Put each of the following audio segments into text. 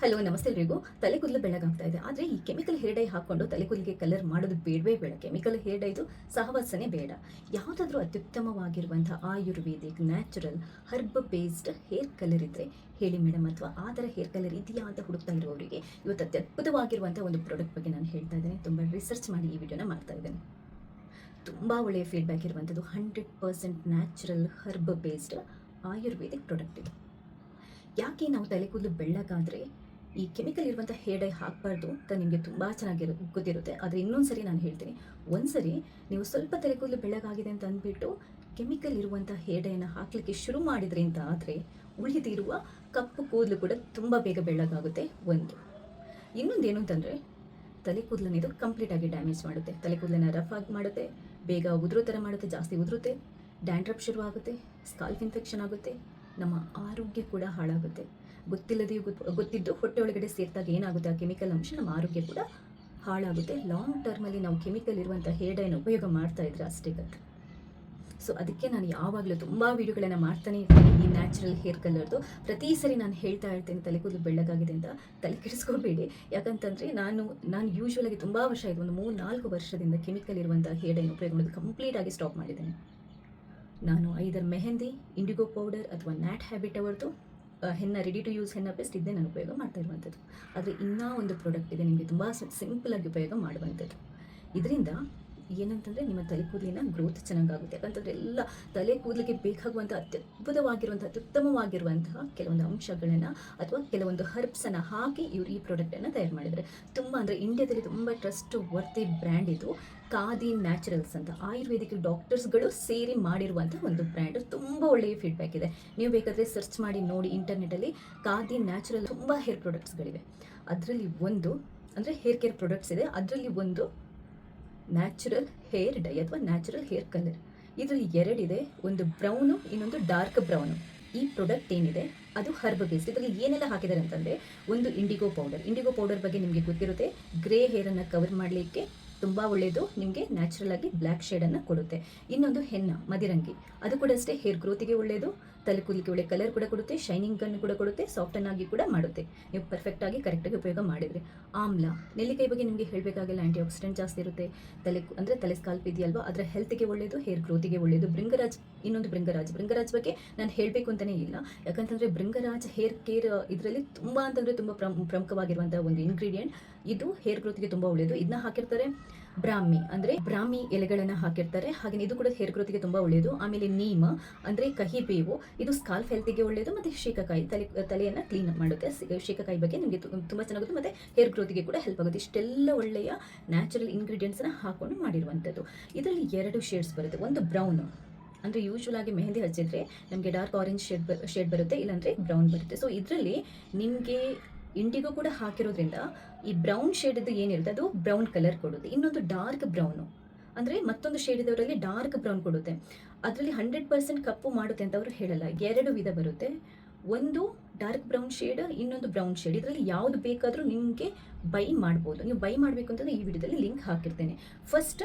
Hello ನಮಸ್ತೆ ಎಲ್ರಿಗೂ. ತಲೆ ಕೂದಲು ಬೆಳ್ಳಗಾಗ್ತಾ ಇದೆ, ಆದರೆ ಈ ಕೆಮಿಕಲ್ ಹೇರ್ ಡೈ ಹಾಕೊಂಡು ತಲೆ ಕೂದಲಿಗೆ ಕಲರ್ ಮಾಡೋದು ಬೇಡವೇ ಬೇಡ. ಕೆಮಿಕಲ್ ಹೇರ್ ಡೈದು ಸಹವಾಸನೆ ಬೇಡ. ಯಾವುದಾದ್ರೂ ಅತ್ಯುತ್ತಮವಾಗಿರುವಂಥ ayurvedic natural herb based hair colour ಇದ್ದರೆ ಹೇಳಿ ಮೇಡಮ್, ಅಥವಾ ಆ ಥರ ಹೇರ್ ಕಲರ್ ಇದೆಯಾ ಅಂತ ಹುಡುಕ್ತಾ ಇರೋರಿಗೆ ಇವತ್ತು ಅತ್ಯದ್ಭುತವಾಗಿರುವಂಥ ಒಂದು ಪ್ರಾಡಕ್ಟ್ ಬಗ್ಗೆ ನಾನು ಹೇಳ್ತಾ ಇದ್ದೇನೆ. ತುಂಬ ರಿಸರ್ಚ್ ಮಾಡಿ ಈ ವಿಡಿಯೋನ ಮಾಡ್ತಾ ಇದ್ದೇನೆ. ತುಂಬ ಒಳ್ಳೆಯ ಫೀಡ್ಬ್ಯಾಕ್ ಇರುವಂಥದ್ದು 100% natural herb based Ayurvedic product ಇದು. ಯಾಕೆ ನಾವು ತಲೆ ಕೂದಲು ಬೆಳ್ಳಗಾದರೆ ಈ ಕೆಮಿಕಲ್ ಇರುವಂಥ ಹೇರ್ ಡೈ ಹಾಕಬಾರ್ದು ಅಂತ ನಿಮಗೆ ತುಂಬ ಚೆನ್ನಾಗಿ ಗೊತ್ತಿರುತ್ತೆ. ಆದರೆ ಇನ್ನೊಂದು ಸರಿ ನಾನು ಹೇಳ್ತೀನಿ, ಒಂದ್ಸರಿ ನೀವು ಸ್ವಲ್ಪ ತಲೆ ಕೂದಲು ಬೆಳ್ಳಗಾಗಿದೆ ಅಂತ ಅಂದ್ಬಿಟ್ಟು ಕೆಮಿಕಲ್ ಇರುವಂಥ ಹೇರ್ ಡೈನ ಹಾಕಲಿಕ್ಕೆ ಶುರು ಮಾಡಿದ್ರಿ ಅಂತ ಆದರೆ ಉಳಿದಿರುವ ಕಪ್ಪು ಕೂದಲು ಕೂಡ ತುಂಬ ಬೇಗ ಬೆಳ್ಳಗಾಗುತ್ತೆ. ಇನ್ನೊಂದು ಏನು ಅಂತಂದರೆ ತಲೆ ಕೂದಲನ್ನ ಇದು ಕಂಪ್ಲೀಟಾಗಿ ಡ್ಯಾಮೇಜ್ ಮಾಡುತ್ತೆ. ತಲೆ ಕೂದಲನ್ನ ರಫ್ ಆಗಿ ಮಾಡುತ್ತೆ, ಬೇಗ ಉದುರೋ ಥರ ಮಾಡುತ್ತೆ, ಜಾಸ್ತಿ ಉದುರುತ್ತೆ, ಡ್ಯಾಂಡ್ರಫ್ ಶುರುವಾಗುತ್ತೆ, ಸ್ಕಾಲ್ಫ್ ಇನ್ಫೆಕ್ಷನ್ ಆಗುತ್ತೆ, ನಮ್ಮ ಆರೋಗ್ಯ ಕೂಡ ಹಾಳಾಗುತ್ತೆ. ಗೊತ್ತಿಲ್ಲದೆಯೂ ಗೊತ್ತಿದ್ದು ಹೊಟ್ಟೆ ಒಳಗಡೆ ಸೇರಿದಾಗ ಏನಾಗುತ್ತೆ, ಆ ಕೆಮಿಕಲ್ ಅಂಶ ನಮ್ಮ ಆರೋಗ್ಯ ಕೂಡ ಹಾಳಾಗುತ್ತೆ. ಲಾಂಗ್ ಟರ್ಮಲ್ಲಿ ನಾವು ಕೆಮಿಕಲ್ ಇರುವಂಥ ಹೇರ್ ಡೈನ ಉಪಯೋಗ ಮಾಡ್ತಾ ಇದ್ರೆ ಅಷ್ಟೇ ಕತೆ. ಸೊ ಅದಕ್ಕೆ ನಾನು ಯಾವಾಗಲೂ ತುಂಬ ವೀಡಿಯೋಗಳನ್ನು ಮಾಡ್ತಾನೆ ಇರ್ತೀನಿ ಈ ನ್ಯಾಚುರಲ್ ಹೇರ್ ಕಲರ್ದು. ಪ್ರತಿ ಸರಿ ನಾನು ಹೇಳ್ತಾ ಇರ್ತೀನಿ ತಲೆ ಕೂದಲು ಬೆಳ್ಳಗಾಗಿದೆ ಅಂತ. ತಲೆ ಕೆಡಿಸ್ಕೋಬೇಡಿ, ಯಾಕಂತಂದರೆ ನಾನು ಯೂಶ್ವಲಾಗಿ ತುಂಬ ವರ್ಷ ಆಯಿತು, ಒಂದು 3-4 ವರ್ಷದಿಂದ ಕೆಮಿಕಲ್ ಇರುವಂಥ ಹೇರ್ ಡೈನ ಉಪಯೋಗ ಮಾಡೋದು ಕಂಪ್ಲೀಟಾಗಿ ಸ್ಟಾಪ್ ಮಾಡಿದ್ದೇನೆ. ನಾನು ಐದರ್ ಮೆಹಂದಿ, ಇಂಡಿಗೋ ಪೌಡರ್ ಅಥವಾ ನ್ಯಾಟ್ ಹ್ಯಾಬಿಟ್ ಅವರದು henna ready to use henna paste ಇದ್ದೇ ನಾನು ಉಪಯೋಗ ಮಾಡ್ತಾ ಇರುವಂಥದ್ದು. ಆದರೆ ಇನ್ನೂ ಒಂದು ಪ್ರಾಡಕ್ಟ್ ಇದೆ ನಿಮಗೆ ತುಂಬ ಸಿಂಪಲಾಗಿ ಉಪಯೋಗ ಮಾಡುವಂಥದ್ದು. ಇದರಿಂದ ಏನಂತಂದರೆ ನಿಮ್ಮ ತಲೆ ಕೂದಲಿನ ಗ್ರೋತ್ ಚೆನ್ನಾಗಾಗುತ್ತೆ. ಯಾಕಂತಂದರೆ ಎಲ್ಲ ತಲೆ ಕೂದಲಿಗೆ ಬೇಕಾಗುವಂಥ ಅತ್ಯುತ್ತಮವಾಗಿರುವಂತಹ ಕೆಲವೊಂದು ಅಂಶಗಳನ್ನು ಅಥವಾ ಕೆಲವೊಂದು ಹರ್ಬ್ಸನ್ನು ಹಾಕಿ ಇವರು ಈ ಪ್ರಾಡಕ್ಟನ್ನು ತಯಾರು ಮಾಡಿದ್ದಾರೆ. ತುಂಬ ಅಂದರೆ ಇಂಡಿಯಾದಲ್ಲಿ ತುಂಬ ಟ್ರಸ್ಟ್ ವರ್ತಿ ಬ್ರ್ಯಾಂಡ್ ಇದು. ಖಾದಿ ನ್ಯಾಚುರಲ್ಸ್ ಅಂತ ಆಯುರ್ವೇದಿಕ್ ಡಾಕ್ಟರ್ಸ್ಗಳು ಸೇರಿ ಮಾಡಿರುವಂಥ ಒಂದು ಬ್ರ್ಯಾಂಡ್. ತುಂಬ ಒಳ್ಳೆಯ ಫೀಡ್ಬ್ಯಾಕ್ ಇದೆ. ನೀವು ಬೇಕಾದರೆ ಸರ್ಚ್ ಮಾಡಿ ನೋಡಿ ಇಂಟರ್ನೆಟಲ್ಲಿ. ಖಾದಿ ನ್ಯಾಚುರಲ್ ತುಂಬ ಹೇರ್ ಪ್ರಾಡಕ್ಟ್ಸ್ಗಳಿವೆ. ಅದರಲ್ಲಿ ಒಂದು ಅಂದರೆ ಹೇರ್ ಕೇರ್ ಪ್ರಾಡಕ್ಟ್ಸ್ ಇದೆ. ಅದರಲ್ಲಿ ಒಂದು ನ್ಯಾಚುರಲ್ ಹೇರ್ ಡೈ ಅಥವಾ ನ್ಯಾಚುರಲ್ ಹೇರ್ ಕಲರ್. ಇದರಲ್ಲಿ ಎರಡಿದೆ, ಒಂದು ಬ್ರೌನು, ಇನ್ನೊಂದು ಡಾರ್ಕ್ ಬ್ರೌನು. ಈ ಪ್ರಾಡಕ್ಟ್ ಏನಿದೆ ಅದು ಹರ್ಬ್ ಬೇಸ್ಡ್. ಇದರಲ್ಲಿ ಏನೆಲ್ಲ ಹಾಕಿದ್ದಾರೆ ಅಂತಂದರೆ, ಒಂದು ಇಂಡಿಗೋ ಪೌಡರ್ ಬಗ್ಗೆ ನಿಮಗೆ ಗೊತ್ತಿರುತ್ತೆ. ಗ್ರೇ ಹೇರನ್ನು ಕವರ್ ಮಾಡಲಿಕ್ಕೆ ತುಂಬ ಒಳ್ಳೆಯದು, ನಿಮಗೆ ನ್ಯಾಚುರಲ್ ಆಗಿ ಬ್ಲ್ಯಾಕ್ ಶೇಡನ್ನು ಕೊಡುತ್ತೆ. ಇನ್ನೊಂದು ಹೆನ್ನ ಮದಿರಂಗಿ, ಅದು ಕೂಡ ಅಷ್ಟೇ ಹೇರ್ ಗ್ರೋತಿಗೆ ಒಳ್ಳೆಯದು, ತಲೆ ಕೂದಲಿಗೆ ಒಳ್ಳೆ ಕಲರ್ ಕೂಡ ಕೊಡುತ್ತೆ, ಶೈನಿಂಗನ್ನು ಕೂಡ ಕೊಡುತ್ತೆ, ಸಾಫ್ಟನ್ ಆಗಿ ಕೂಡ ಮಾಡುತ್ತೆ ನೀವು ಪರ್ಫೆಕ್ಟಾಗಿ ಕರೆಕ್ಟಾಗಿ ಉಪಯೋಗ ಮಾಡಿದರೆ. ಆಮ್ಲ, ನೆಲ್ಲಿಕಾಯಿ ಬಗ್ಗೆ ನಿಮಗೆ ಹೇಳಬೇಕಾಗಿಲ್ಲ, ಆ್ಯಂಟಿ ಆಕ್ಸಿಡೆಂಟ್ ಜಾಸ್ತಿ ಇರುತ್ತೆ. ತಲೆ ಸ್ಕಾಲ್ಪ್ ಇದೆಯಲ್ವಾ, ಅದರ ಹೆಲ್ತ್ಗೆ ಒಳ್ಳೆಯದು, ಹೇರ್ ಗ್ರೋತಿಗೆ ಒಳ್ಳೆಯದು. ಭೃಂಗರಾಜ್ ಬಗ್ಗೆ ನಾನು ಹೇಳಬೇಕು ಅಂತಲೇ ಇಲ್ಲ, ಯಾಕಂತಂದರೆ ಭೃಂಗರಾಜ್ ಹೇರ್ ಕೇರ್ ಇದರಲ್ಲಿ ತುಂಬ ಅಂತಂದರೆ ತುಂಬ ಪ್ರಮುಖವಾಗಿರುವಂಥ ಒಂದು ಇಂಗ್ರೀಡಿಯೆಂಟ್. ಇದು ಹೇರ್ ಗ್ರೋತ್ಗೆ ತುಂಬ ಒಳ್ಳೆಯದು. ಇದನ್ನ ಹಾಕಿರ್ತಾರೆ. ಬ್ರಾಹ್ಮಿ ಎಲೆಗಳನ್ನು ಹಾಕಿರ್ತಾರೆ, ಹಾಗೆ ಇದು ಕೂಡ ಹೇರ್ ಗ್ರೋತ್ಗೆ ತುಂಬ ಒಳ್ಳೆಯದು. ಆಮೇಲೆ ನೀಮ ಅಂದರೆ ಕಹಿ ಬೇವು, ಇದು ಸ್ಕಾಲ್ಫ್ ಹೆಲ್ತ್ಗೆ ಒಳ್ಳೆಯದು. ಮತ್ತು ಶೀಕಕಾಯಿ ತಲೆಯನ್ನು ಕ್ಲೀನ್ ಮಾಡುತ್ತೆ. ಶೀಕಕಾಯಿ ಬಗ್ಗೆ ನಿಮಗೆ ತುಂಬ ಚೆನ್ನಾಗುತ್ತೆ, ಮತ್ತು ಹೇರ್ ಗ್ರೋತ್ಗೆ ಕೂಡ ಹೆಲ್ಪ್ ಆಗುತ್ತೆ. ಇಷ್ಟೆಲ್ಲ ಒಳ್ಳೆಯ ನ್ಯಾಚುರಲ್ ಇಂಗ್ರೀಡಿಯೆಂಟ್ಸ್ನ ಹಾಕೊಂಡು ಮಾಡಿರುವಂಥದ್ದು. ಇದರಲ್ಲಿ 2 ಶೇಡ್ಸ್ ಬರುತ್ತೆ. ಒಂದು ಬ್ರೌನು, ಅಂದರೆ ಯೂಶ್ವಲ್ ಆಗಿ ಮೆಹಂದಿ ಹಚ್ಚಿದ್ರೆ ನಮಗೆ ಡಾರ್ಕ್ ಆರೆಂಜ್ ಶೇಡ್ ಬರುತ್ತೆ, ಇಲ್ಲಾಂದರೆ ಬ್ರೌನ್ ಬರುತ್ತೆ. ಸೊ ಇದರಲ್ಲಿ ನಿಮಗೆ ಇಂಡಿಗೋ ಕೂಡ ಹಾಕಿರೋದ್ರಿಂದ ಈ ಬ್ರೌನ್ ಶೇಡದ್ದು ಏನಿರುತ್ತೆ ಅದು ಬ್ರೌನ್ ಕಲರ್ ಕೊಡುತ್ತೆ. ಇನ್ನೊಂದು ಡಾರ್ಕ್ ಬ್ರೌನು ಅಂದರೆ ಮತ್ತೊಂದು ಶೇಡ್ ಇದರಲ್ಲಿ ಡಾರ್ಕ್ ಬ್ರೌನ್ ಕೊಡುತ್ತೆ. ಅದರಲ್ಲಿ 100% ಕಪ್ಪು ಮಾಡುತ್ತೆ ಅಂತ ಅವರು ಹೇಳಲ್ಲ. 2 ವಿಧ ಬರುತ್ತೆ, ಒಂದು ಡಾರ್ಕ್ ಬ್ರೌನ್ ಶೇಡ್, ಇನ್ನೊಂದು ಬ್ರೌನ್ ಶೇಡ್. ಇದರಲ್ಲಿ ಯಾವುದು ಬೇಕಾದರೂ ನಿಮಗೆ ಬೈ ಮಾಡ್ಬೋದು. ನೀವು ಬೈ ಮಾಡಬೇಕು ಅಂತಂದರೆ ಈ ವಿಡಿಯೋದಲ್ಲಿ ಲಿಂಕ್ ಹಾಕಿರ್ತೇನೆ. ಫಸ್ಟ್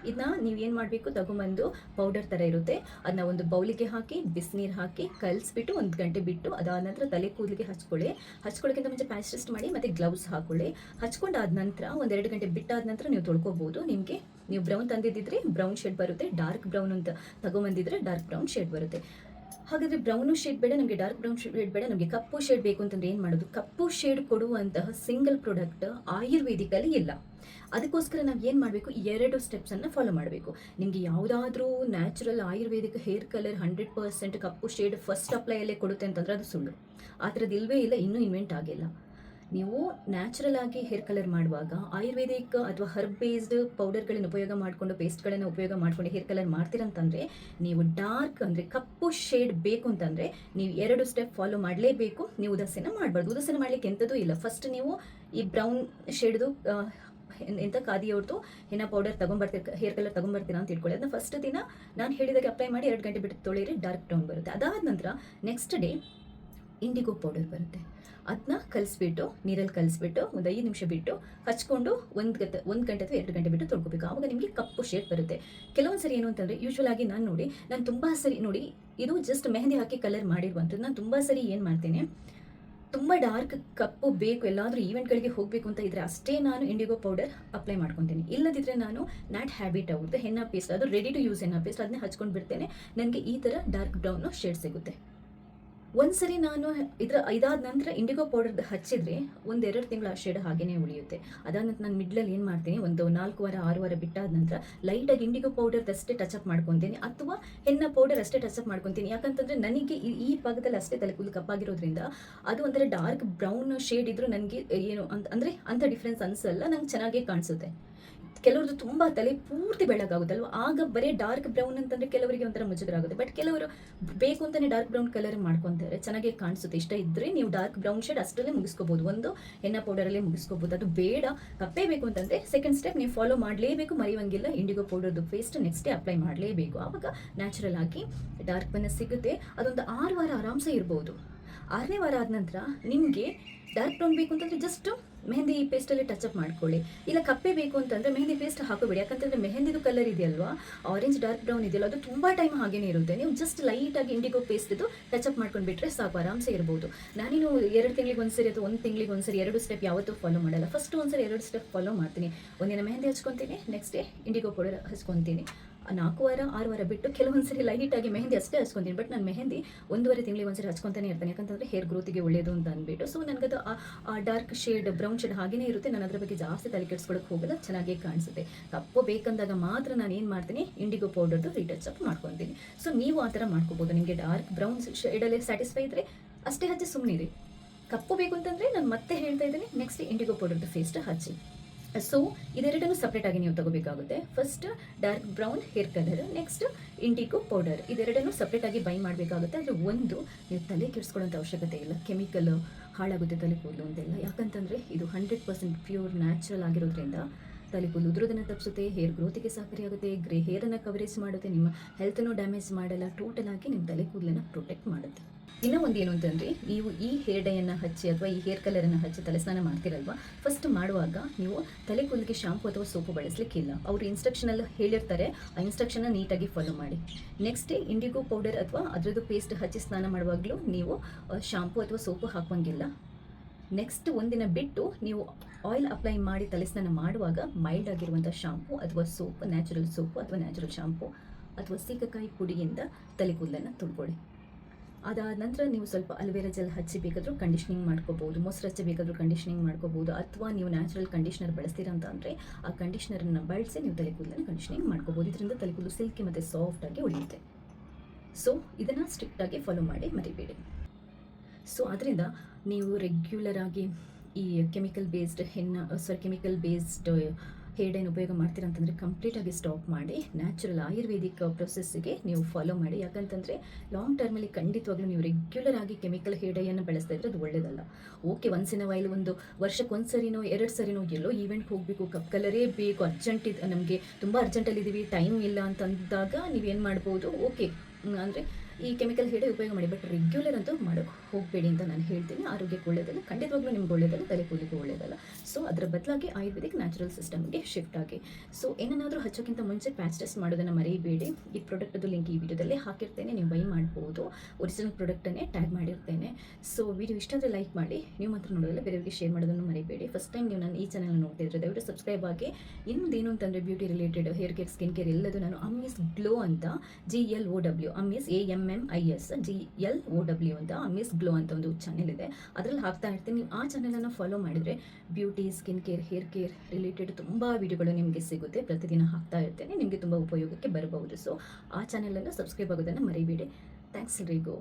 ಇದನ್ನ ನೀವೇನು ಮಾಡಬೇಕು, ತಗೊಂಬಂದು ಪೌಡರ್ ಥರ ಇರುತ್ತೆ, ಅದನ್ನ ಒಂದು ಬೌಲಿಗೆ ಹಾಕಿ ಬಿಸಿನೀರು ಹಾಕಿ ಕಲಿಸ್ಬಿಟ್ಟು 1 ಗಂಟೆ ಬಿಟ್ಟು ಅದಾದ ನಂತರ ತಲೆ ಕೂದಲಿಗೆ ಹಚ್ಕೊಳ್ಳೋಕ್ಕಿಂತ ಮುಂಚೆ ಪ್ಯಾಚ್ ಟೆಸ್ಟ್ ಮಾಡಿ ಮತ್ತು ಗ್ಲೌಸ್ ಹಾಕೊಳ್ಳಿ. ಹಚ್ಕೊಂಡಾದ ನಂತರ 1-2 ಗಂಟೆ ಬಿಟ್ಟಾದ ನಂತರ ನೀವು ತೊಳ್ಕೊಬೋದು. ನೀವು ಬ್ರೌನ್ ತಂದಿದ್ದಿದ್ರೆ ಬ್ರೌನ್ ಶೇಡ್ ಬರುತ್ತೆ, ಡಾರ್ಕ್ ಬ್ರೌನ್ ಅಂತ ತಗೊಂಬಂದಿದ್ರೆ ಡಾರ್ಕ್ ಬ್ರೌನ್ ಶೇಡ್ ಬರುತ್ತೆ. ಹಾಗಾದರೆ ಬ್ರೌನು ಶೇಡ್ ಬೇಡ ನಮಗೆ, ಡಾರ್ಕ್ ಬ್ರೌನ್ ಶೇಡ್ ಬೇಡ ನಮಗೆ, ಕಪ್ಪು ಶೇಡ್ ಬೇಕು ಅಂತಂದ್ರೆ ಏನು ಮಾಡೋದು? ಕಪ್ಪು ಶೇಡ್ ಕೊಡುವಂತಹ ಸಿಂಗಲ್ ಪ್ರಾಡಕ್ಟ್ ಆಯುರ್ವೇದಿಕಲ್ಲಿ ಇಲ್ಲ. ಅದಕ್ಕೋಸ್ಕರ ನಾವು ಏನು ಮಾಡಬೇಕು, 2 ಸ್ಟೆಪ್ಸನ್ನು ಫಾಲೋ ಮಾಡಬೇಕು. ನಿಮಗೆ ಯಾವುದಾದ್ರೂ ನ್ಯಾಚುರಲ್ ಆಯುರ್ವೇದಿಕ್ ಹೇರ್ ಕಲರ್ 100% ಕಪ್ಪು ಶೇಡ್ ಫಸ್ಟ್ ಅಪ್ಲೈಯಲ್ಲೇ ಕೊಡುತ್ತೆ ಅಂತಂದರೆ ಅದು ಸುಳ್ಳು. ಆ ಥರದ್ದು ಇಲ್ಲವೇ ಇಲ್ಲ, ಇನ್ನೂ ಇನ್ವೆಂಟ್ ಆಗಿಲ್ಲ. ನೀವು ನ್ಯಾಚುರಲ್ ಆಗಿ ಹೇರ್ ಕಲರ್ ಮಾಡುವಾಗ ಆಯುರ್ವೇದಿಕ್ ಅಥವಾ ಹರ್ಬ್ ಬೇಸ್ಡ್ ಪೌಡರ್ಗಳನ್ನು ಉಪಯೋಗ ಮಾಡಿಕೊಂಡು, ಪೇಸ್ಟ್ಗಳನ್ನು ಉಪಯೋಗ ಮಾಡಿಕೊಂಡು ಹೇರ್ ಕಲರ್ ಮಾಡ್ತೀರಂತಂದರೆ, ನೀವು ಡಾರ್ಕ್ ಅಂದರೆ ಕಪ್ಪು ಶೇಡ್ ಬೇಕು ಅಂತಂದರೆ ನೀವು 2 ಸ್ಟೆಪ್ ಫಾಲೋ ಮಾಡಲೇಬೇಕು. ನೀವು ಉದಾಸೀನ ಮಾಡಬಾರ್ದು. ಉದಾಸೀನ ಮಾಡಲಿಕ್ಕೆ ಎಂಥದ್ದು ಇಲ್ಲ. ಫಸ್ಟ್ ನೀವು ಈ ಬ್ರೌನ್ ಶೇಡ್ದು ಎಂಥ ಖಾದಿಯವ್ರದ್ದು ಹೆನ್ನ ಪೌಡರ್ ಹೇರ್ ಕಲರ್ ತೊಗೊಂಬರ್ತೀರಾ ಅಂತ ಇಟ್ಕೊಳ್ಳಿ. ಅದನ್ನ ಫಸ್ಟ್ ದಿನ ನಾನು ಹೇಳಿದಾಗೆ ಅಪ್ಲೈ ಮಾಡಿ 2 ಗಂಟೆ ಬಿಟ್ಟು ತೊಳೆಯಿರಿ, ಡಾರ್ಕ್ ಬ್ರೌನ್ ಬರುತ್ತೆ. ಅದಾದ ನಂತರ ನೆಕ್ಸ್ಟ್ ಡೇ ಇಂಡಿಗೋ ಪೌಡರ್ ಬರುತ್ತೆ, ಅದನ್ನ ನೀರಲ್ಲಿ ಕಲಿಸ್ಬಿಟ್ಟು ಒಂದು 5 ನಿಮಿಷ ಬಿಟ್ಟು ಹಚ್ಕೊಂಡು 1 ಗಂಟೆ ಅಥವಾ 2 ಗಂಟೆ ಬಿಟ್ಟು ತೊಳ್ಕೊಬೇಕು. ಆವಾಗ ನಿಮಗೆ ಕಪ್ಪು ಶೇಡ್ ಬರುತ್ತೆ. ಕೆಲವೊಂದು ಸರಿ ಏನು ಅಂತಂದರೆ, ಯೂಶ್ವಲ್ ಆಗಿ ನಾನು ತುಂಬ ಸರಿ ನೋಡಿ, ಇದು ಜಸ್ಟ್ ಮೆಹಂದಿ ಹಾಕಿ ಕಲರ್ ಮಾಡಿರುವಂಥದ್ದು. ನಾನು ತುಂಬ ಸರಿ ಏನು ಮಾಡ್ತೇನೆ, ತುಂಬ ಡಾರ್ಕ್ ಕಪ್ಪು ಬೇಕು, ಎಲ್ಲಾದರೂ ಈವೆಂಟ್ಗಳಿಗೆ ಹೋಗಬೇಕು ಅಂತ ಇದ್ದರೆ ಅಷ್ಟೇ ನಾನು ಇಂಡಿಗೋ ಪೌಡರ್ ಅಪ್ಲೈ ಮಾಡ್ಕೊತೀನಿ. ಇಲ್ಲದಿದ್ದರೆ ನಾನು ನ್ಯಾಟ್ ಹ್ಯಾಬಿಟ್ ಅವ್ರದ್ದು ಹೆನ್ನ ಪೇಸ್ಟ್, ಅದು ready to use henna paste, ಅದನ್ನೇ ಹಚ್ಕೊಂಡು ಬಿಡ್ತೇನೆ. ನನಗೆ ಈ ಥರ ಡಾರ್ಕ್ ಬ್ರೌನು ಶೇಡ್ ಸಿಗುತ್ತೆ. ಒಂದ್ಸರಿ ನಾನು ಇದಾದ ನಂತರ ಇಂಡಿಗೋ ಪೌಡರ್ ಹಚ್ಚಿದ್ರೆ 1-2 ತಿಂಗಳು ಆ ಶೇಡ್ ಹಾಗೇನೆ ಉಳಿಯುತ್ತೆ. ಅದಾದ ನಂತರ ನಾನು ಮಿಡ್ಲಲ್ಲಿ ಏನು ಮಾಡ್ತೀನಿ, ಒಂದು 4 ವಾರ 6 ವಾರ ಬಿಟ್ಟಾದ ನಂತರ ಲೈಟಾಗಿ ಇಂಡಿಗೋ ಪೌಡರ್ ಅಷ್ಟೇ ಟಚಪ್ ಮಾಡ್ಕೊತೀನಿ, ಅಥವಾ ಹೆನ್ನ ಪೌಡರ್ ಅಷ್ಟೇ ಟಚಪ್ ಮಾಡ್ಕೊತೀನಿ. ಯಾಕಂತಂದರೆ ನನಗೆ ಈ ಭಾಗದಲ್ಲಿ ಅಷ್ಟೇ ತಲೆ ಕೂದಲು ಕಪ್ಪಾಗಿರೋದ್ರಿಂದ ಅದು ಒಂಥರ ಡಾರ್ಕ್ ಬ್ರೌನ್ ಶೇಡ್ ಇದ್ರೂ ನನಗೆ ಏನು ಅಂದರೆ ಅಂಥ ಡಿಫ್ರೆನ್ಸ್ ಅನಿಸಲ್ಲ, ನಂಗೆ ಚೆನ್ನಾಗೇ ಕಾಣಿಸುತ್ತೆ. ಕೆಲವ್ರದ್ದು ತುಂಬ ತಲೆ ಪೂರ್ತಿ ಬೆಳಗಾಗುತ್ತಲ್ವ, ಆಗ ಬರೀ ಡಾರ್ಕ್ ಬ್ರೌನ್ ಅಂತಂದರೆ ಕೆಲವರಿಗೆ ಒಂಥರ ಮುಜುಗರ ಆಗುತ್ತೆ. ಬಟ್ ಕೆಲವರು ಬೇಕು ಅಂತಲೇ ಡಾರ್ಕ್ ಬ್ರೌನ್ ಕಲರ್ ಮಾಡ್ಕೊತಾರೆ, ಚೆನ್ನಾಗೇ ಕಾಣಿಸುತ್ತೆ. ಇಷ್ಟ ಇದ್ದರೆ ನೀವು ಡಾರ್ಕ್ ಬ್ರೌನ್ ಶೇಡ್ ಅಷ್ಟರಲ್ಲೇ ಮುಗಿಸ್ಕೋಬೋದು, ಒಂದು ಹೆನ್ನ ಪೌಡರಲ್ಲೇ ಮುಗಿಸ್ಕೋಬೋದು. ಅದು ಬೇಡ ಕಪ್ಪೇ ಬೇಕು ಅಂತಂದರೆ ಸೆಕೆಂಡ್ ಸ್ಟೆಪ್ ನೀವು ಫಾಲೋ ಮಾಡಲೇಬೇಕು, ಮರೆಯುವಂಗಿಲ್ಲ. ಇಂಡಿಗೋ ಪೌಡರ್ದು ಪೇಸ್ಟ್ ನೆಕ್ಸ್ಟ್ ಡೇ ಅಪ್ಲೈ ಮಾಡಲೇಬೇಕು. ಆವಾಗ ನ್ಯಾಚುರಲ್ ಆಗಿ ಡಾರ್ಕ್ ಬಣ್ಣ ಸಿಗುತ್ತೆ. ಅದೊಂದು 6 ವಾರ ಆರಾಮ್ಸೆ ಇರ್ಬೋದು. 6ನೇ ವಾರ ಆದ ನಂತರ ನಿಮಗೆ ಡಾರ್ಕ್ ಬ್ರೌನ್ ಬೇಕು ಅಂತಂದರೆ ಜಸ್ಟ್ ಮೆಹಂದಿ ಪೇಸ್ಟಲ್ಲಿ ಟಚಪ್ ಮಾಡ್ಕೊಳ್ಳಿ. ಇಲ್ಲ ಕಪ್ಪೆ ಬೇಕು ಅಂತಂದರೆ ಮೆಹಂದಿ ಪೇಸ್ಟ್ ಹಾಕೋಬೇಡಿ. ಯಾಕಂತಂದರೆ ಮೆಹಂದಿದು ಕಲರ್ ಇದೆಯಲ್ವಾ, ಆರೆಂಜ್ ಡಾರ್ಕ್ ಬ್ರೌನ್ ಇದೆಯಲ್ಲ, ಅದು ತುಂಬ ಟೈಮ್ ಹಾಗೇನೇ ಇರುತ್ತೆ. ನೀವು ಜಸ್ಟ್ ಲೈಟಾಗಿ ಇಂಡಿಗೋ ಪೇಸ್ಟ್ ಇದು ಟಚಪ್ ಮಾಡ್ಕೊಂಡು ಬಿಟ್ಟರೆ ಸಾಕು, ಆರಾಮ್ಸೆ ಇರ್ಬೋದು. ನಾನೇನು 2 ತಿಂಗಳಿಗೆ ಒಂದ್ಸರಿ ಅಥವಾ 1 ತಿಂಗಳಿಗೆ ಒಂದ್ಸರಿ 2 ಸ್ಟೆಪ್ ಯಾವತ್ತೂ ಫಾಲೋ ಮಾಡಲ್ಲ. ಫಸ್ಟ್ ಒಂದ್ಸರಿ 2 ಸ್ಟೆಪ್ ಫಾಲೋ ಮಾಡ್ತೀನಿ. ಒಂದಿನ ಮೆಹಂದಿ ಹಚ್ಕೊತೀನಿ, ನೆಕ್ಸ್ಟ್ ಡೇ ಇಂಡಿಗೋ ಪೌಡರ್ ಹಚ್ಕೊತೀನಿ. 4 ವಾರ 6 ವಾರ ಬಿಟ್ಟು ಕೆಲವೊಂದ್ಸರಿ ಲೈಟಾಗಿ ಮೆಹಂದಿ ಅಷ್ಟೇ ಹಚ್ಕೊತೀನಿ. ಬಟ್ ನಾನು ಮೆಹಂದಿ 1.5 ತಿಂಗಳಿಗೆ ಒಂದ್ಸರಿ ಹಚ್ಕೊತಾನೆ ಇರ್ತಾನೆ, ಯಾಕಂತಂದರೆ ಹೇರ್ ಗ್ರೋತಿಗೆ ಒಳ್ಳೆಯದು ಅಂತ ಅಂದ್ಬಿಟ್ಟು. ಸೊ ನನಗದು ಆ ಡಾರ್ಕ್ ಶೇಡ್ ಬ್ರೌನ್ ಶೇಡ್ ಹಾಗೇನೇ ಇರುತ್ತೆ. ನಾನು ಅದ್ರ ಬಗ್ಗೆ ಜಾಸ್ತಿ ತಲೆ ಕೆಡಿಸ್ಕೊಳಕ್ಕೆ ಹೋಗಲ್ಲ, ಚೆನ್ನಾಗೇ ಕಾಣಿಸುತ್ತೆ. ಕಪ್ಪು ಬೇಕಂದಾಗ ಮಾತ್ರ ನಾನು ಏನು ಮಾಡ್ತೀನಿ, ಇಂಡಿಗೋ ಪೌಡರ್ದು ರೀಟಚ್ ಅಪ್ ಮಾಡ್ಕೊತೀನಿ. ಸೊ ನೀವು ಆ ಥರ ಮಾಡ್ಕೋಬೋದು. ನಿಮಗೆ ಡಾರ್ಕ್ ಬ್ರೌನ್ ಶೇಡಲ್ಲಿ ಸ್ಯಾಟಿಸ್ಫೈ ಇದ್ದರೆ ಅಷ್ಟೇ ಹಚ್ಚಿ ಸುಮ್ಮನಿರಿ. ಕಪ್ಪು ಬೇಕು ಅಂತಂದರೆ ನಾನು ಮತ್ತೆ ಹೇಳ್ತಾ ಇದ್ದೀನಿ, ನೆಕ್ಸ್ಟ್ ಇಂಡಿಗೋ ಪೌಡರ್ದು ಪೇಸ್ಟ್ ಹಚ್ಚಿ. ಸೊ ಇದೆರಡನ್ನು ಸಪ್ರೇಟಾಗಿ ನೀವು ತಗೋಬೇಕಾಗುತ್ತೆ. First dark brown hair colour, next indigo powder, ಇದೆರಡನ್ನು ಸಪ್ರೇಟಾಗಿ ಬೈ ಮಾಡಬೇಕಾಗುತ್ತೆ. ಆದರೆ ಒಂದು ನೀವು ತಲೆ ಕೆಡಿಸ್ಕೊಳ್ಳೋಂಥ ಅವಶ್ಯಕತೆ ಇಲ್ಲ, ಕೆಮಿಕಲ್ ಹಾಳಾಗುತ್ತೆ ತಲೆ ಕೂದಲು ಅಂತೆಲ್ಲ. ಯಾಕಂತಂದರೆ ಇದು 100% ಪ್ಯೂರ್ ನ್ಯಾಚುರಲ್ ಆಗಿರೋದ್ರಿಂದ ತಲೆ ಕೂದಲು ಉದುರೋದನ್ನು ತಪ್ಪಿಸುತ್ತೆ, ಹೇರ್ ಗ್ರೋತಿಗೆ ಸಹಕಾರಿಯಾಗುತ್ತೆ, ಗ್ರೇ ಹೇರನ್ನು ಕವರೇಜ್ ಮಾಡುತ್ತೆ, ನಿಮ್ಮ ಹೆಲ್ತನ್ನು ಡ್ಯಾಮೇಜ್ ಮಾಡಲ್ಲ, ಟೋಟಲ್ ಆಗಿ ನಿಮ್ಮ ತಲೆ ಕೂದಲನ್ನು ಪ್ರೊಟೆಕ್ಟ್ ಮಾಡುತ್ತೆ. ಇನ್ನೂ ಒಂದು ಏನು ಅಂತಂದರೆ, ನೀವು ಈ ಹೇರ್ ಡೈಯನ್ನು ಹಚ್ಚಿ ಅಥವಾ ಈ ಹೇರ್ ಕಲರನ್ನು ಹಚ್ಚಿ ತಲೆ ಸ್ನಾನ ಮಾಡ್ತಿರಲ್ವ, ಫಸ್ಟ್ ಮಾಡುವಾಗ ನೀವು ತಲೆ ಕೂದಲಿಗೆ ಶಾಂಪು ಅಥವಾ ಸೋಪು ಬಳಸಲಿಕ್ಕಿಲ್ಲ. ಅವರು ಇನ್ಸ್ಟ್ರಕ್ಷನಲ್ಲಿ ಹೇಳಿರ್ತಾರೆ, ಆ ಇನ್ಸ್ಟ್ರಕ್ಷನ್ನ ನೀಟಾಗಿ ಫಾಲೋ ಮಾಡಿ. ನೆಕ್ಸ್ಟ್ ಡೇ ಇಂಡಿಗೋ ಪೌಡರ್ ಅಥವಾ ಅದರದ್ದು ಪೇಸ್ಟ್ ಹಚ್ಚಿ ಸ್ನಾನ ಮಾಡುವಾಗಲೂ ನೀವು ಶಾಂಪು ಅಥವಾ ಸೋಪು ಹಾಕುವಂಗಿಲ್ಲ. ನೆಕ್ಸ್ಟ್ ಒಂದಿನ ಬಿಟ್ಟು ನೀವು ಆಯಿಲ್ ಅಪ್ಲೈ ಮಾಡಿ ತಲೆ ಸ್ನಾನ ಮಾಡುವಾಗ ಮೈಲ್ಡ್ ಆಗಿರುವಂಥ ಶಾಂಪು ಅಥವಾ ಸೋಪ್, ನ್ಯಾಚುರಲ್ ಸೋಪು ಅಥವಾ ನ್ಯಾಚುರಲ್ ಶಾಂಪು ಅಥವಾ ಸೀಗೆಕಾಯಿ ಪುಡಿಯಿಂದ ತಲೆ ಕೂದಲನ್ನು ತೊಳ್ಕೊಳ್ಳಿ. ಅದಾದ ನಂತರ ನೀವು ಸ್ವಲ್ಪ ಅಲೋವೆರಾ ಜೆಲ್ ಹಚ್ಚಿ ಬೇಕಾದರೂ ಕಂಡೀಷ್ನಿಂಗ್ ಮಾಡ್ಕೋಬೋದು, ಮೊಸರು ಹಚ್ಚಿ ಬೇಕಾದರೂ ಕಂಡೀಷ್ನಿಂಗ್ ಮಾಡ್ಕೋಬೋದು, ಅಥವಾ ನೀವು ನ್ಯಾಚುರಲ್ ಕಂಡೀಷ್ನರ್ ಬಳಸ್ತೀರಾ ಅಂತ ಅಂದರೆ ಆ ಕಂಡೀಷ್ನರನ್ನು ಬಳಸಿ ನೀವು ತಲೆ ಕೂದಲನ್ನು ಕಂಡೀಷ್ನಿಂಗ್ ಮಾಡ್ಕೋಬೋದು. ಇದರಿಂದ ತಲೆ ಕೂದಲು ಸಿಲ್ಕಿ ಮತ್ತು ಸಾಫ್ಟಾಗಿ ಉಳಿಯುತ್ತೆ. ಸೊ ಇದನ್ನು ಸ್ಟ್ರಿಕ್ಟಾಗಿ ಫಾಲೋ ಮಾಡಿ, ಮರಿಬೇಡಿ. ಸೊ ಅದರಿಂದ ನೀವು ರೆಗ್ಯುಲರ್ ಆಗಿ ಈ ಕೆಮಿಕಲ್ ಬೇಸ್ಡ್ ಹೇರ್ ಡೈನ್ ಉಪಯೋಗ ಮಾಡ್ತೀರಾ ಅಂತಂದರೆ ಕಂಪ್ಲೀಟಾಗಿ ಸ್ಟಾಪ್ ಮಾಡಿ ನ್ಯಾಚುರಲ್ ಆಯುರ್ವೇದಿಕ್ ಪ್ರೊಸೆಸ್ಸಿಗೆ ನೀವು ಫಾಲೋ ಮಾಡಿ. ಯಾಕಂತಂದರೆ ಲಾಂಗ್ ಟರ್ಮಲ್ಲಿ ಖಂಡಿತವಾಗ್ಲೂ ನೀವು ರೆಗ್ಯುಲರ್ ಆಗಿ ಕೆಮಿಕಲ್ ಹೇರ್ ಡೈಯನ್ನು ಬಳಸ್ತಾ ಇದ್ರೆ ಅದು ಒಳ್ಳೆಯದಲ್ಲ. Okay, once in a while, ಒಂದು ವರ್ಷಕ್ಕೆ 1 ಸರಿನೋ 2 ಸರಿನೋ ಎಲ್ಲೋ ಈವೆಂಟ್ಗೆ ಹೋಗಬೇಕು, ಕಪ್ ಕಲರೇ ಬೇಕು, ಅರ್ಜೆಂಟ್ ನಮಗೆ ತುಂಬ ಅರ್ಜೆಂಟಲ್ಲಿದ್ದೀವಿ, ಟೈಮ್ ಇಲ್ಲ ಅಂತಂದಾಗ ನೀವೇನು ಮಾಡ್ಬೋದು, ಓಕೆ ಅಂದರೆ ಈ ಕೆಮಿಕಲ್ ಹೇರ್ ಡೈ ಉಪಯೋಗ ಮಾಡಿ. ಬಟ್ ರೆಗ್ಯುಲರ್ ಅಂತೂ ಮಾಡೋಕ್ಕೆ ಹೋಗಬೇಡಿ ಅಂತ ನಾನು ಹೇಳ್ತೀನಿ. ಆರೋಗ್ಯಕ್ಕೆ ಒಳ್ಳೆಯದಲ್ಲ, ಖಂಡಿತವಾಗ್ಲೂ ನಿಮ್ಗೆ ಒಳ್ಳೆಯದಲ್ಲ, ತಲೆ ಕೂದಲಿಗೂ ಒಳ್ಳೆಯದಲ್ಲ. ಸೊ ಅದರ ಬದಲಾಗಿ ಆಯುರ್ವೇದಿಕ್ ನ್ಯಾಚುರಲ್ ಸಿಸ್ಟಮ್ಗೆ ಶಿಫ್ಟ್ ಆಗಿ. ಸೊ ಏನನ್ನಾದರೂ ಹಚ್ಚೋಕ್ಕಿಂತ ಮುಂಚೆ ಪ್ಯಾಚ್ ಟೆಸ್ಟ್ ಮಾಡೋದನ್ನು ಮರೆಯಬೇಡಿ. ಈ ಪ್ರಾಡಕ್ಟದು ಲಿಂಕ್ ಈ ವಿಡಿಯೋದಲ್ಲಿ ಹಾಕಿರ್ತೇನೆ, ನೀವು ಬೈ ಮಾಡ್ಬೋದು. ಒರಿಜಿನಲ್ ಪ್ರಾಡಕ್ಟನ್ನೇ ಟ್ಯಾಗ್ ಮಾಡಿರ್ತೇನೆ. ಸೊ ವಿಡಿಯೋ ಇಷ್ಟ ಆದರೆ ಲೈಕ್ ಮಾಡಿ, ನೀವು ಮಾತ್ರ ನೋಡೋದಲ್ಲ ಬೇರೆಯವರಿಗೆ ಶೇರ್ ಮಾಡೋದನ್ನು ಮರೆಯಬೇಡಿ. ಫಸ್ಟ್ ಟೈಮ್ ನೀವು ನಾನು ಈ ಚಾನಲ್ ನೋಡ್ತಿದ್ರೆ ದಯವಿಟ್ಟು ಸಬ್ಸ್ಕ್ರೈಬ್ ಆಗಿ. ಇನ್ನೊಂದೇನು ಅಂತಂದರೆ beauty related hair care, skin care ಎಲ್ಲದು ನಾನು ಅಮ್ಮಿಸ್ ಗ್ಲೋ ಅಂತ GLOW, ಅಮ್ಮಿಸ್ AMMIS GLOW ಅಂತ ಅಮ್ಮಿಸ್ ಗ್ಲೋ ಅಂತ ಒಂದು ಚಾನೆಲ್ ಇದೆ, ಅದರಲ್ಲಿ ಹಾಕ್ತಾ ಇರ್ತೀನಿ. ನೀವು ಆ ಚಾನೆಲನ್ನು ಫಾಲೋ ಮಾಡಿದರೆ beauty, skin care, hair care related ತುಂಬ ವಿಡಿಯೋಗಳು ನಿಮಗೆ ಸಿಗುತ್ತೆ. ಪ್ರತಿದಿನ ಹಾಕ್ತಾ ಇರ್ತೇನೆ, ನಿಮಗೆ ತುಂಬ ಉಪಯೋಗಕ್ಕೆ ಬರಬಹುದು. ಸೊ ಆ ಚಾನೆಲನ್ನು ಸಬ್ಸ್ಕ್ರೈಬ್ ಆಗೋದನ್ನು ಮರಿಬೇಡಿ. ಥ್ಯಾಂಕ್ಸ್ ಎಲ್ರಿಗೂ.